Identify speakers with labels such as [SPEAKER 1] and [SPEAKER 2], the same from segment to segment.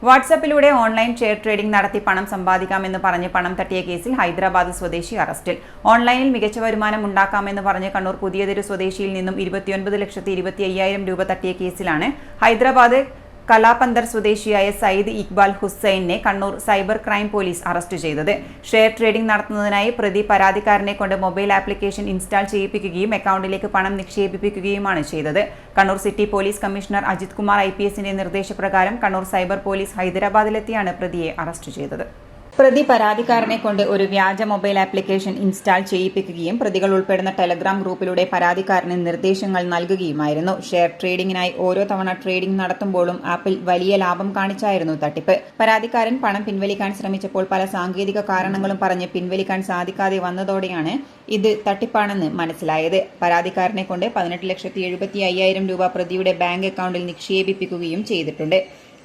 [SPEAKER 1] വാട്സാപ്പിലൂടെ online share trading നടത്തി പണം സമ്പാദിക്കാമെന്ന് പറഞ്ഞ് പണം തട്ടിയ കേസിൽ ഹൈദരാബാദ് സ്വദേശി അറസ്റ്റിൽ. ഓൺലൈനിൽ മികച്ച വരുമാനം ഉണ്ടാക്കാമെന്ന് പറഞ്ഞ് കണ്ണൂർ പുതിയതെരു സ്വദേശിയിൽ നിന്നും 29,25,000 രൂപ തട്ടിയ കേസിലാണ് ഹൈദരാബാദ് കലാപന്തർ സ്വദേശിയായ സയ്യിദ് ഇക്ബാൽ ഹുസൈനെ Kannur cyber crime police arrest ചെയ്തത്. ഷെയർ ട്രേഡിംഗ് നടത്തുന്നതിനായി പ്രതി പരാതിക്കാരനെ കൊണ്ട് മൊബൈൽ ആപ്ലിക്കേഷൻ ഇൻസ്റ്റാൾ ചെയ്യിപ്പിക്കുകയും അക്കൗണ്ടിലേക്ക് പണം നിക്ഷേപിപ്പിക്കുകയുമാണ് ചെയ്തത്. Kannur city police commissioner Ajith Kumar IPSന്റെ നിർദ്ദേശപ്രകാരം കണ്ണൂർ സൈബർ പോലീസ് ഹൈദരാബാദിലെത്തിയാണ് പ്രതിയെ അറസ്റ്റ് ചെയ്തത്. പ്രതി പരാതിക്കാരനെ കൊണ്ട് ഒരു വ്യാജ മൊബൈൽ ആപ്ലിക്കേഷൻ ഇൻസ്റ്റാൾ ചെയ്യിപ്പിക്കുകയും പ്രതികൾ ഉൾപ്പെടുന്ന ടെലഗ്രാം ഗ്രൂപ്പിലൂടെ പരാതിക്കാരന് നിർദ്ദേശങ്ങൾ നൽകുകയുമായിരുന്നു. ഷെയർ ട്രേഡിംഗിനായി ഓരോ തവണ ട്രേഡിംഗ് നടത്തുമ്പോഴും ആപ്പിൽ വലിയ ലാഭം കാണിച്ചായിരുന്നു തട്ടിപ്പ്. പരാതിക്കാരൻ പണം പിൻവലിക്കാൻ ശ്രമിച്ചപ്പോൾ പല സാങ്കേതിക കാരണങ്ങളും പറഞ്ഞ് പിൻവലിക്കാൻ സാധിക്കാതെ വന്നതോടെയാണ് ഇത് തട്ടിപ്പാണെന്ന് മനസ്സിലായത്. പരാതിക്കാരനെ കൊണ്ട് 18,75,000 രൂപ പ്രതിയുടെ ബാങ്ക് അക്കൗണ്ടിൽ നിക്ഷേപിപ്പിക്കുകയും ചെയ്തിട്ടുണ്ട്.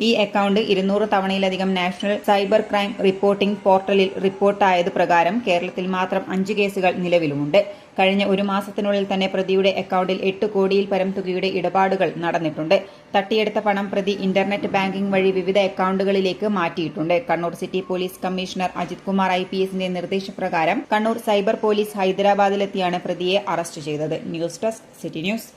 [SPEAKER 1] ഈ അക്കൗണ്ട് 200 തവണയിലധികം നാഷണൽ സൈബർ ക്രൈം റിപ്പോർട്ടിംഗ് പോർട്ടലിൽ റിപ്പോർട്ടായത് പ്രകാരം കേരളത്തിൽ മാത്രം 5 കേസുകൾ നിലവിലുമുണ്ട്. കഴിഞ്ഞ ഒരു മാസത്തിനുള്ളിൽ തന്നെ പ്രതിയുടെ അക്കൗണ്ടിൽ 8 കോടിയിൽ പരം തുകയുടെ ഇടപാടുകൾ നടന്നിട്ടുണ്ട്. തട്ടിയെടുത്ത പണം പ്രതി ഇന്റർനെറ്റ് ബാങ്കിംഗ് വഴി വിവിധ അക്കൗണ്ടുകളിലേക്ക് മാറ്റിയിട്ടുണ്ട്. Kannur city police commissioner Ajith Kumar IPSന്റെ നിർദ്ദേശപ്രകാരം കണ്ണൂർ സൈബർ പോലീസ് ഹൈദരാബാദിലെത്തിയാണ് പ്രതിയെ അറസ്റ്റ് ചെയ്തത്. News desk city news.